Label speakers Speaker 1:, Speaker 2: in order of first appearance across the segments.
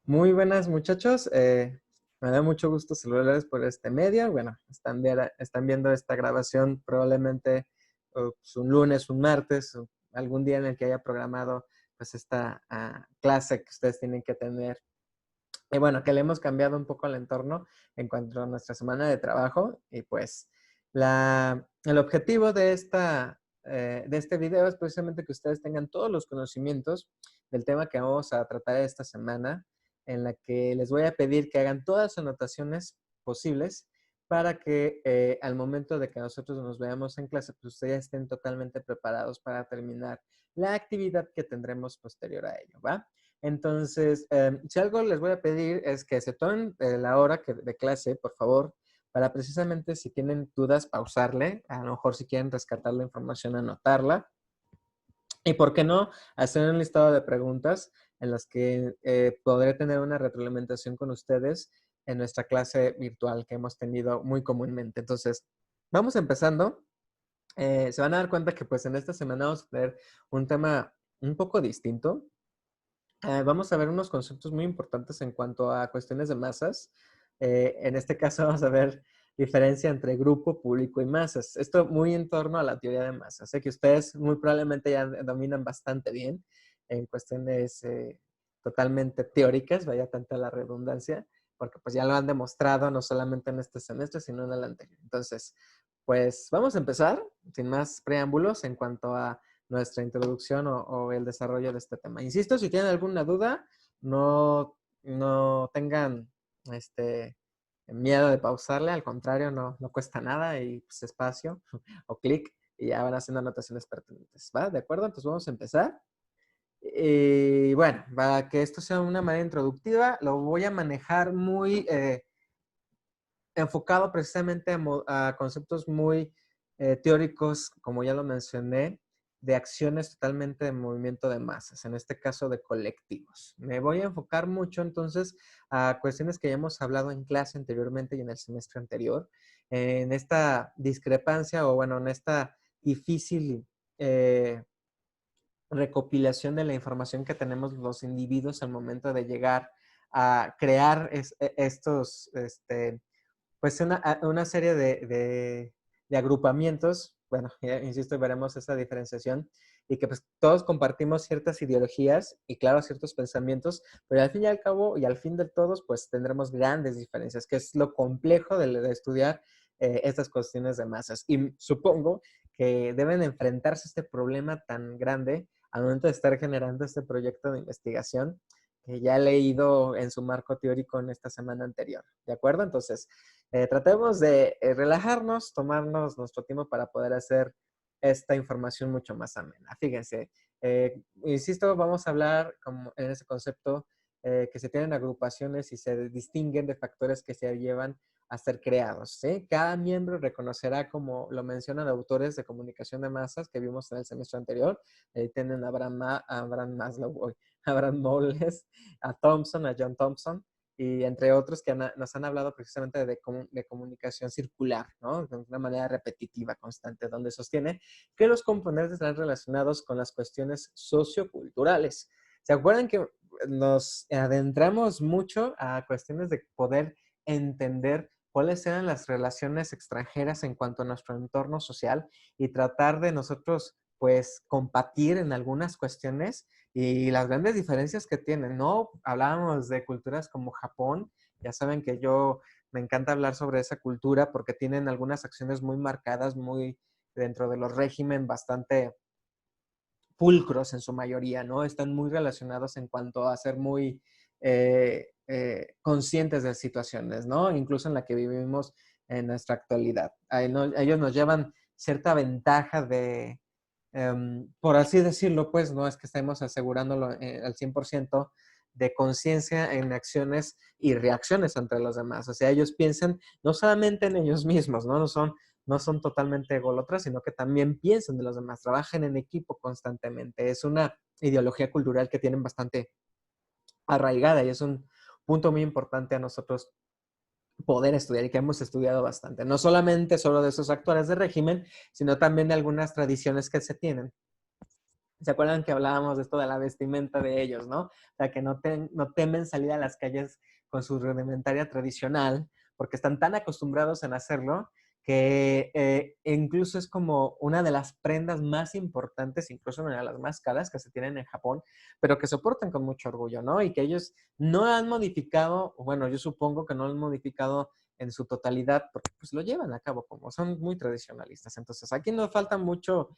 Speaker 1: Muy buenas muchachos, me da mucho gusto saludarles por este medio. Bueno, están viendo esta grabación probablemente pues, un lunes, un martes, o algún día en el que haya programado pues esta clase que ustedes tienen que tener. Y bueno, que le hemos cambiado un poco el entorno en cuanto a nuestra semana de trabajo. Y pues el objetivo de este video es precisamente que ustedes tengan todos los conocimientos del tema que vamos a tratar esta semana, en la que les voy a pedir que hagan todas las anotaciones posibles para que al momento de que nosotros nos veamos en clase, pues ustedes estén totalmente preparados para terminar la actividad que tendremos posterior a ello, ¿va? Entonces, si algo les voy a pedir es que se tomen la hora de clase, por favor, para precisamente si tienen dudas, pausarle, a lo mejor si quieren rescatar la información, anotarla. Y por qué no, hacer un listado de preguntas en las que podré tener una retroalimentación con ustedes en nuestra clase virtual que hemos tenido muy comúnmente. Entonces, vamos empezando. Se van a dar cuenta que pues en esta semana vamos a tener un tema un poco distinto. Vamos a ver unos conceptos muy importantes en cuanto a cuestiones de masas. En este caso vamos a ver diferencia entre grupo, público y masas. Esto muy en torno a la teoría de masas. Sé que ustedes muy probablemente ya dominan bastante bien en cuestiones totalmente teóricas, vaya tanta la redundancia, porque pues ya lo han demostrado no solamente en este semestre, sino en el anterior. Entonces, pues vamos a empezar sin más preámbulos en cuanto a nuestra introducción o el desarrollo de este tema. Insisto, si tienen alguna duda, no tengan miedo de pausarle, al contrario, no cuesta nada y pues, espacio o clic y ya van haciendo anotaciones pertinentes, ¿va? ¿De acuerdo? Entonces vamos a empezar. Y bueno, para que esto sea una manera introductiva, lo voy a manejar muy enfocado precisamente a conceptos muy teóricos, como ya lo mencioné, de acciones totalmente de movimiento de masas, en este caso de colectivos. Me voy a enfocar mucho entonces a cuestiones que ya hemos hablado en clase anteriormente y en el semestre anterior, en esta discrepancia o bueno, en esta difícil recopilación de la información que tenemos los individuos al momento de llegar a crear estos pues una serie de agrupamientos, bueno, ya, insisto, veremos esa diferenciación, y que pues todos compartimos ciertas ideologías y claro, ciertos pensamientos, pero al fin y al cabo y al fin de todos, pues tendremos grandes diferencias, que es lo complejo de estudiar estas cuestiones de masas. Y supongo que deben enfrentarse a este problema tan grande al momento de estar generando este proyecto de investigación que ya he leído en su marco teórico en esta semana anterior. ¿De acuerdo? Entonces, tratemos de relajarnos, tomarnos nuestro tiempo para poder hacer esta información mucho más amena. Fíjense, insisto, vamos a hablar como en ese concepto que se tienen agrupaciones y se distinguen de factores que se llevan a ser creados. ¿Sí? Cada miembro reconocerá, como lo mencionan autores de comunicación de masas que vimos en el semestre anterior, tienen a Abraham Maslow, a Abraham Moles, a Thompson, a John Thompson, y entre otros que nos han hablado precisamente de comunicación circular, ¿no? De una manera repetitiva, constante, donde sostiene que los componentes están relacionados con las cuestiones socioculturales. ¿Se acuerdan que nos adentramos mucho a cuestiones de poder entender cuáles eran las relaciones extranjeras en cuanto a nuestro entorno social y tratar de nosotros, pues, compatir en algunas cuestiones y las grandes diferencias que tienen, ¿no? Hablábamos de culturas como Japón, ya saben que yo me encanta hablar sobre esa cultura porque tienen algunas acciones muy marcadas, muy dentro de los régimen bastante pulcros en su mayoría, ¿no? Están muy relacionados en cuanto a ser muy conscientes de situaciones, ¿no? Incluso en la que vivimos en nuestra actualidad. Ellos nos llevan cierta ventaja por así decirlo, pues no es que estemos asegurándolo al 100% de conciencia en acciones y reacciones entre los demás. O sea, ellos piensan no solamente en ellos mismos, ¿no? No son totalmente ególatras, sino que también piensan de los demás, trabajan en equipo constantemente. Es una ideología cultural que tienen bastante arraigada y es un punto muy importante a nosotros poder estudiar y que hemos estudiado bastante. No solamente solo de esos actores de régimen, sino también de algunas tradiciones que se tienen ¿Se acuerdan que hablábamos de esto de la vestimenta de ellos, no? O sea, que no temen salir a las calles con su rudimentaria tradicional, porque están tan acostumbrados en hacerlo, que incluso es como una de las prendas más importantes, incluso una de las más caras que se tienen en Japón, pero que soportan con mucho orgullo, ¿no? Y que ellos no han modificado, bueno, yo supongo que no han modificado en su totalidad, porque pues lo llevan a cabo como son muy tradicionalistas. Entonces, aquí nos falta mucho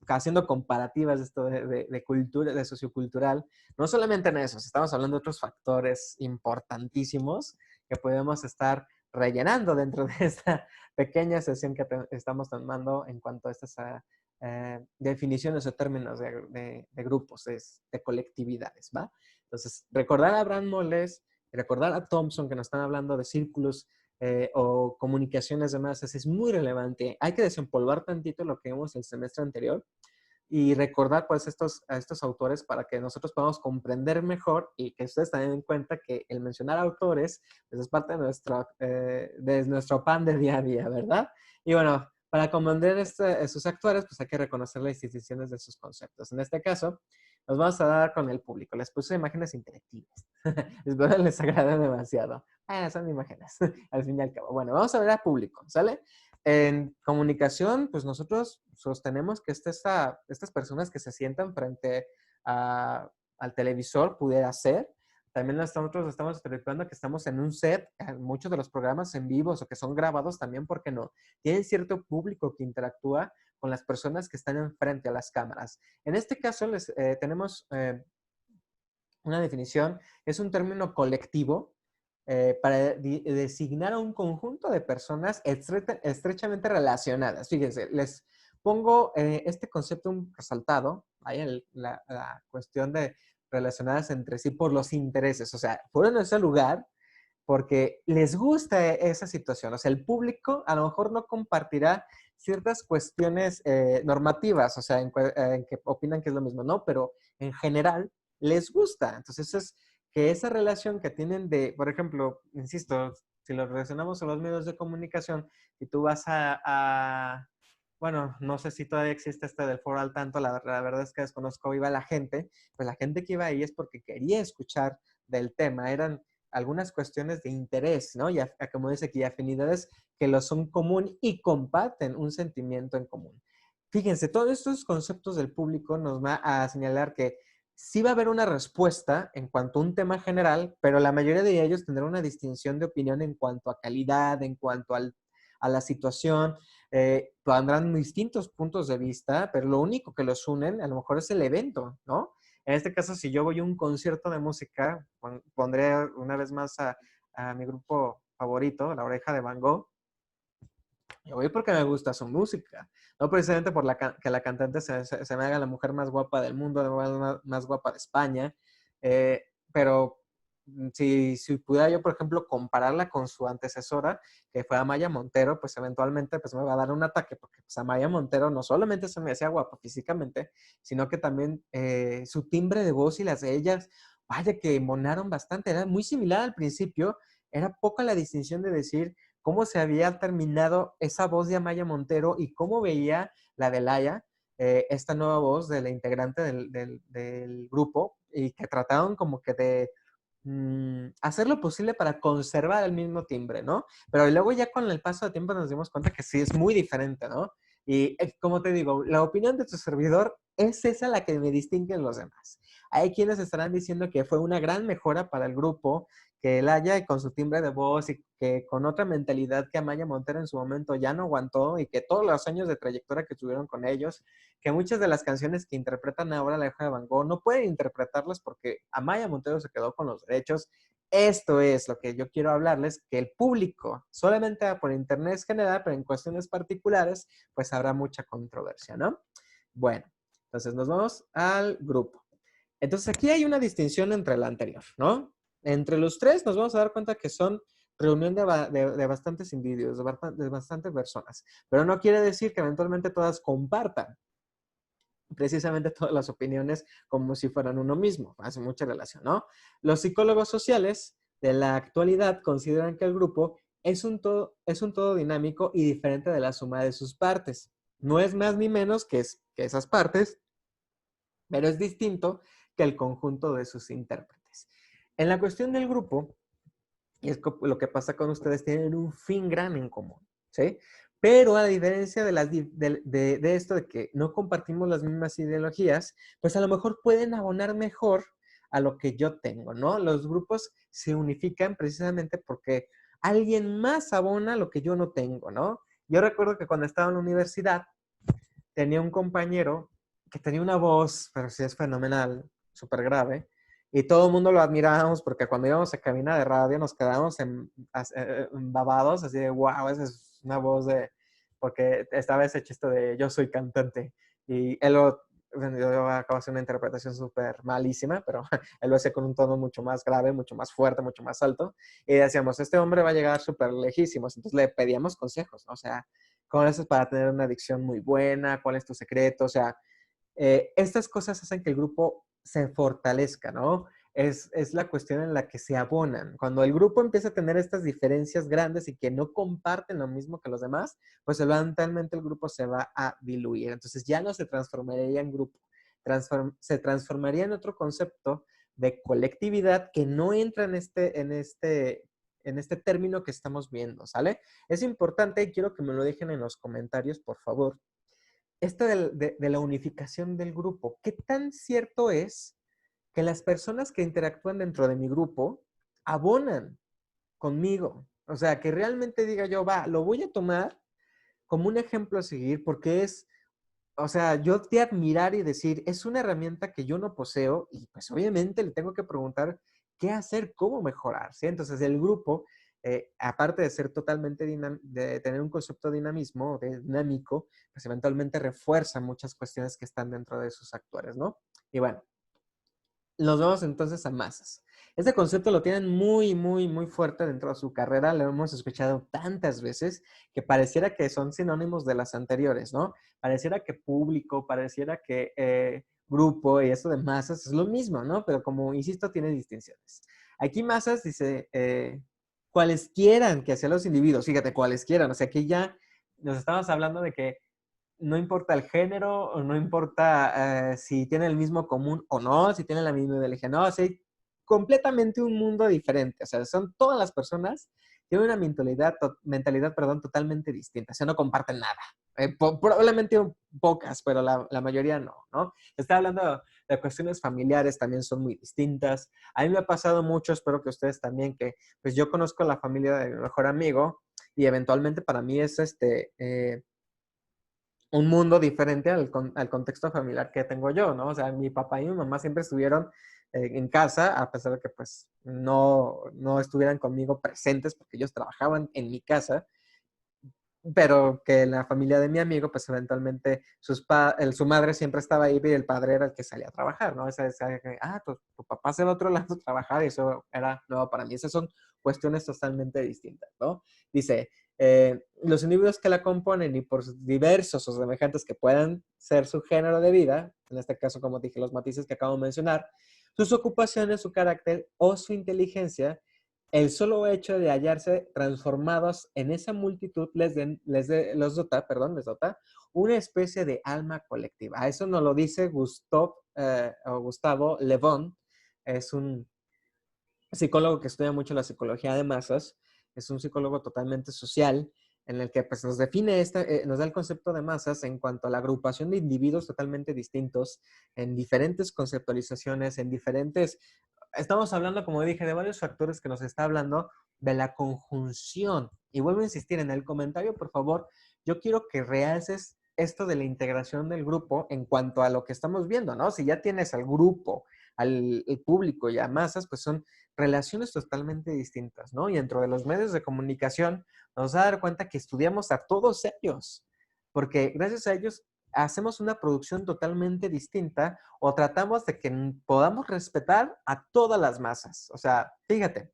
Speaker 1: haciendo comparativas de esto de cultura, de sociocultural, no solamente en eso, estamos hablando de otros factores importantísimos que podemos estar rellenando dentro de esta pequeña sesión que estamos tomando en cuanto a estas definiciones o términos de grupos, de colectividades, ¿va? Entonces, recordar a Abraham Moles, recordar a Thompson que nos están hablando de círculos o comunicaciones de masas es muy relevante. Hay que desempolvar tantito lo que vimos el semestre anterior y recordar pues a estos autores para que nosotros podamos comprender mejor y que ustedes tengan en cuenta que el mencionar autores pues, es parte de nuestro pan de día a día, ¿verdad? Y bueno, para comprender sus actuales pues hay que reconocer las instituciones de sus conceptos. En este caso, nos vamos a dar con el público. Les puse imágenes interactivas. Espero les agrade demasiado. Son imágenes, al fin y al cabo. Bueno, vamos a ver al público, ¿sale? En comunicación, pues nosotros sostenemos que estas personas que se sientan frente al televisor pudiera ser. También nosotros estamos estereotipando que estamos en un set, muchos de los programas en vivos o que son grabados también, porque no, tienen cierto público que interactúa con las personas que están enfrente a las cámaras. En este caso tenemos una definición, es un término colectivo para designar a un conjunto de personas estrechamente relacionadas. Fíjense, les pongo este concepto resaltado, ahí la cuestión de relacionadas entre sí por los intereses. O sea, fueron a ese lugar porque les gusta esa situación. O sea, el público a lo mejor no compartirá ciertas cuestiones normativas, o sea, en que opinan que es lo mismo, ¿no? Pero en general les gusta. Entonces, es que esa relación que tienen de, por ejemplo, insisto, si lo relacionamos a los medios de comunicación, y tú vas bueno, no sé si todavía existe este del foro al tanto, la verdad es que desconozco, iba la gente, pues la gente que iba ahí es porque quería escuchar del tema, eran algunas cuestiones de interés, ¿no? Y como dice aquí, afinidades que lo son común y comparten un sentimiento en común. Fíjense, todos estos conceptos del público nos va a señalar que sí va a haber una respuesta en cuanto a un tema general, pero la mayoría de ellos tendrán una distinción de opinión en cuanto a calidad, en cuanto a la situación, tendrán distintos puntos de vista, pero lo único que los unen a lo mejor es el evento, ¿no? En este caso, si yo voy a un concierto de música, pondré una vez más a mi grupo favorito, La Oreja de Van Gogh. Yo voy porque me gusta su música, no precisamente por que la cantante se me haga la mujer más guapa del mundo, la más guapa de España, pero si pudiera yo, por ejemplo, compararla con su antecesora, que fue Amaya Montero, pues eventualmente pues me va a dar un ataque, porque pues Amaya Montero no solamente se me hacía guapa físicamente, sino que también su timbre de voz y las de ellas, vaya que monaron bastante, era muy similar al principio, era poca la distinción de decir cómo se había terminado esa voz de Amaya Montero y cómo veía la de Laia, esta nueva voz de la integrante del grupo, y que trataron como que de hacer lo posible para conservar el mismo timbre, ¿no? Pero luego ya con el paso del tiempo nos dimos cuenta que sí es muy diferente, ¿no? Y como te digo, la opinión de tu servidor es esa la que me distingue en los demás. Hay quienes estarán diciendo que fue una gran mejora para el grupo, que él haya con su timbre de voz y que con otra mentalidad que Amaya Montero en su momento ya no aguantó y que todos los años de trayectoria que tuvieron con ellos, que muchas de las canciones que interpretan ahora La Hija de Van Gogh no pueden interpretarlas porque Amaya Montero se quedó con los derechos. Esto es lo que yo quiero hablarles, que el público, solamente por internet es general, pero en cuestiones particulares, pues habrá mucha controversia, ¿no? Bueno, entonces nos vamos al grupo. Entonces aquí hay una distinción entre la anterior, ¿no? Entre los tres nos vamos a dar cuenta que son reunión de bastantes individuos, de bastantes personas, pero no quiere decir que eventualmente todas compartan precisamente todas las opiniones como si fueran uno mismo. Hace mucha relación, ¿no? Los psicólogos sociales de la actualidad consideran que el grupo es un todo dinámico y diferente de la suma de sus partes. No es más ni menos que esas partes pero es distinto que el conjunto de sus intérpretes. En la cuestión del grupo, y es lo que pasa con ustedes, tienen un fin gran en común, ¿sí? Pero a diferencia de esto de que no compartimos las mismas ideologías, pues a lo mejor pueden abonar mejor a lo que yo tengo, ¿no? Los grupos se unifican precisamente porque alguien más abona lo que yo no tengo, ¿no? Yo recuerdo que cuando estaba en la universidad tenía un compañero que tenía una voz, pero sí es fenomenal, súper grave, y todo el mundo lo admirábamos porque cuando íbamos a cabina de radio nos quedábamos babados, así de, wow, esa es una voz de, porque estaba ese chiste de yo soy cantante, y él lo, bueno, yo acabo de hacer una interpretación súper malísima, pero él lo hacía con un tono mucho más grave, mucho más fuerte, mucho más alto, y decíamos, este hombre va a llegar súper lejísimos, entonces le pedíamos consejos, ¿no? O sea, ¿cómo lo haces para tener una adicción muy buena? ¿Cuál es tu secreto? O sea, estas cosas hacen que el grupo se fortalezca, ¿no? Es la cuestión en la que se abonan. Cuando el grupo empieza a tener estas diferencias grandes y que no comparten lo mismo que los demás, pues eventualmente el grupo se va a diluir. Entonces ya no se transformaría en grupo, se transformaría en otro concepto de colectividad que no entra en este término que estamos viendo, ¿sale? Es importante y quiero que me lo dejen en los comentarios, por favor, esto de la unificación del grupo. ¿Qué tan cierto es que las personas que interactúan dentro de mi grupo abonan conmigo? O sea, que realmente diga yo, va, lo voy a tomar como un ejemplo a seguir porque es, o sea, yo te admirar y decir, es una herramienta que yo no poseo y pues obviamente le tengo que preguntar qué hacer, cómo mejorar, ¿sí? Entonces el grupo, aparte de ser totalmente de tener un concepto de dinamismo, de dinámico, pues eventualmente refuerza muchas cuestiones que están dentro de sus actores, ¿no? Y bueno, nos vamos entonces a masas. Este concepto lo tienen muy, muy, muy fuerte dentro de su carrera. Lo hemos escuchado tantas veces que pareciera que son sinónimos de las anteriores, ¿no? Pareciera que público, pareciera que grupo y eso de masas es lo mismo, ¿no? Pero como insisto, tiene distinciones. Aquí masas dice cualesquieran que sean los individuos. Fíjate, cualesquieran. O sea, aquí ya nos estamos hablando de que no importa el género, o no importa si tienen el mismo común o no, si tienen la misma ideología, no, o sea, completamente un mundo diferente, o sea, son todas las personas, tienen una mentalidad, perdón, totalmente distinta, o sea, no comparten nada. Probablemente pocas, pero la mayoría no, ¿no? Está hablando de cuestiones familiares, también son muy distintas. A mí me ha pasado mucho, espero que ustedes también, que pues yo conozco la familia de mi mejor amigo y eventualmente para mí es un mundo diferente al contexto familiar que tengo yo, ¿no? O sea, mi papá y mi mamá siempre estuvieron en casa, a pesar de que pues no estuvieran conmigo presentes porque ellos trabajaban en mi casa, pero que la familia de mi amigo, pues eventualmente su madre siempre estaba ahí y el padre era el que salía a trabajar, ¿no? Tu papá se va a otro lado a trabajar y eso era nuevo para mí. Esas son cuestiones totalmente distintas, ¿no? Dice, los individuos que la componen y por diversos o semejantes que puedan ser su género de vida, en este caso, como dije, los matices que acabo de mencionar, sus ocupaciones, su carácter o su inteligencia, el solo hecho de hallarse transformados en esa multitud les dota una especie de alma colectiva. A eso nos lo dice Gustavo Le Bon, es un psicólogo que estudia mucho la psicología de masas, es un psicólogo totalmente social, en el que pues, nos define, nos da el concepto de masas en cuanto a la agrupación de individuos totalmente distintos, en diferentes conceptualizaciones, estamos hablando, como dije, de varios factores que nos está hablando de la conjunción. Y vuelvo a insistir en el comentario, por favor, yo quiero que realces esto de la integración del grupo en cuanto a lo que estamos viendo, ¿no? Si ya tienes al grupo, al público y a masas, pues son relaciones totalmente distintas, ¿no? Y dentro de los medios de comunicación nos da a dar cuenta que estudiamos a todos ellos, porque gracias a ellos hacemos una producción totalmente distinta o tratamos de que podamos respetar a todas las masas. O sea, fíjate,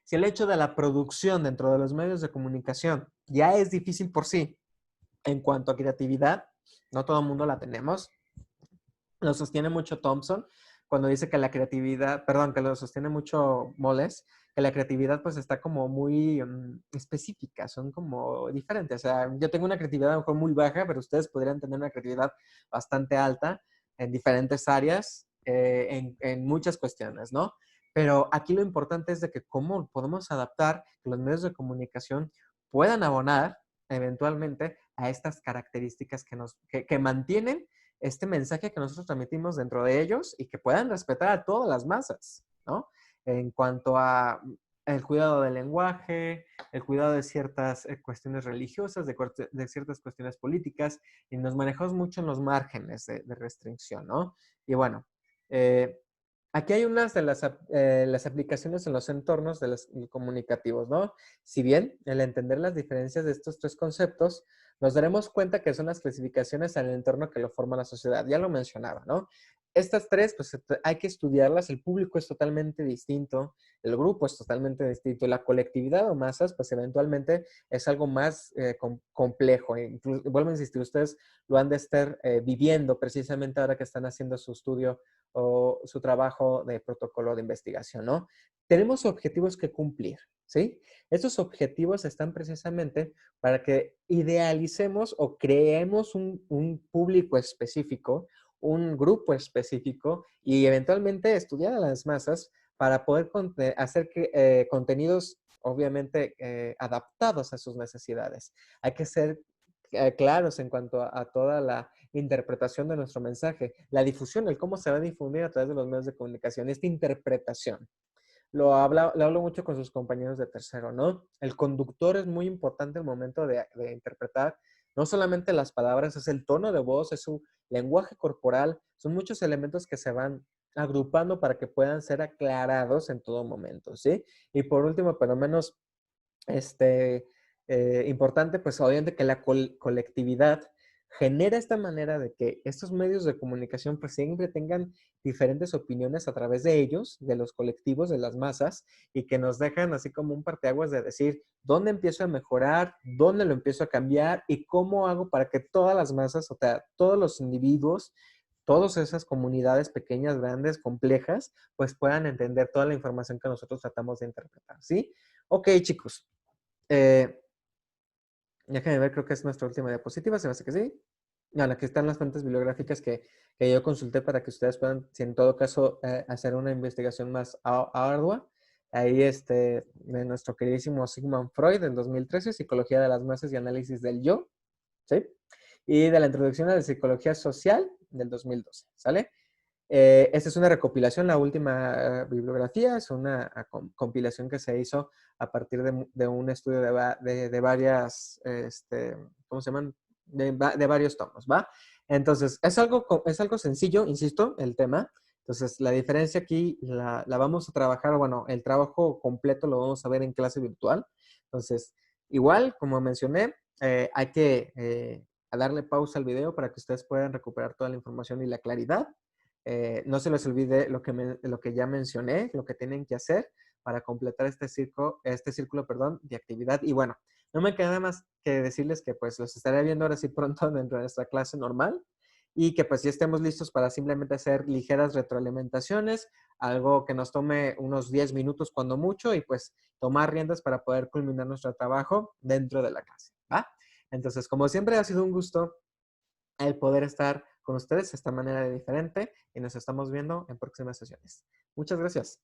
Speaker 1: si el hecho de la producción dentro de los medios de comunicación ya es difícil por sí, en cuanto a creatividad, no todo el mundo la tenemos, lo sostiene mucho Thompson cuando dice que la creatividad, perdón, que lo sostiene mucho Moles, que la creatividad pues está como muy específica, son como diferentes. O sea, yo tengo una creatividad a lo mejor muy baja, pero ustedes podrían tener una creatividad bastante alta. en diferentes áreas, en muchas cuestiones, ¿no? Pero aquí lo importante es de que cómo podemos adaptar que los medios de comunicación puedan abonar eventualmente a estas características que mantienen este mensaje que nosotros transmitimos dentro de ellos y que puedan respetar a todas las masas, ¿no? En cuanto a el cuidado del lenguaje, el cuidado de ciertas cuestiones religiosas, de ciertas cuestiones políticas, y nos manejamos mucho en los márgenes de restricción, ¿no? Y bueno, aquí hay unas de las aplicaciones en los entornos de los comunicativos, ¿no? Si bien el entender las diferencias de estos tres conceptos, nos daremos cuenta que son las clasificaciones en el entorno que lo forma la sociedad. Ya lo mencionaba, ¿no? Estas tres, pues hay que estudiarlas. El público es totalmente distinto, el grupo es totalmente distinto, la colectividad o masas, pues eventualmente es algo más complejo. Incluso, vuelvo a insistir, ustedes lo han de estar viviendo precisamente ahora que están haciendo su estudio o su trabajo de protocolo de investigación, ¿no? Tenemos objetivos que cumplir, ¿sí? Estos objetivos están precisamente para que idealicemos o creemos un público específico, un grupo específico y eventualmente estudiar a las masas para poder hacer contenidos obviamente adaptados a sus necesidades. Hay que ser claros en cuanto a toda la interpretación de nuestro mensaje, la difusión, el cómo se va a difundir a través de los medios de comunicación, esta interpretación. Lo hablo mucho con sus compañeros de tercero, ¿no? El conductor es muy importante al momento de interpretar, no solamente las palabras, es el tono de voz, es su lenguaje corporal, son muchos elementos que se van agrupando para que puedan ser aclarados en todo momento, ¿sí? Y por último, pero menos este, importante, pues obviamente que la colectividad genera esta manera de que estos medios de comunicación pues siempre tengan diferentes opiniones a través de ellos, de los colectivos, de las masas, y que nos dejan así como un parteaguas de decir dónde empiezo a mejorar, dónde lo empiezo a cambiar y cómo hago para que todas las masas, o sea, todos los individuos, todas esas comunidades pequeñas, grandes, complejas, pues puedan entender toda la información que nosotros tratamos de interpretar, ¿sí? Ok, chicos. Eh, Déjenme ver, creo que es nuestra última diapositiva, se me hace que sí. Bueno, aquí están las fuentes bibliográficas que yo consulté para que ustedes puedan, si en todo caso, hacer una investigación más ardua. Ahí de nuestro queridísimo Sigmund Freud en 2013, Psicología de las Masas y Análisis del Yo, ¿sí? Y de la Introducción a la Psicología Social del 2012, ¿sale? Esta es una recopilación, la última bibliografía, es una compilación que se hizo a partir de un estudio de varias, ¿cómo se llaman? De varios tomos, ¿va? Entonces, es algo sencillo, insisto, el tema. Entonces, la diferencia aquí la vamos a trabajar, bueno, el trabajo completo lo vamos a ver en clase virtual. Entonces, igual, como mencioné, hay que darle pausa al video para que ustedes puedan recuperar toda la información y la claridad. No se les olvide lo que ya mencioné, lo que tienen que hacer para completar este círculo, perdón, de actividad. Y bueno, no me queda nada más que decirles que pues los estaré viendo ahora sí pronto dentro de nuestra clase normal y que pues ya estemos listos para simplemente hacer ligeras retroalimentaciones, algo que nos tome unos 10 minutos cuando mucho y pues tomar riendas para poder culminar nuestro trabajo dentro de la clase, ¿va? Entonces, como siempre, ha sido un gusto el poder estar con ustedes de esta manera diferente y nos estamos viendo en próximas sesiones. Muchas gracias.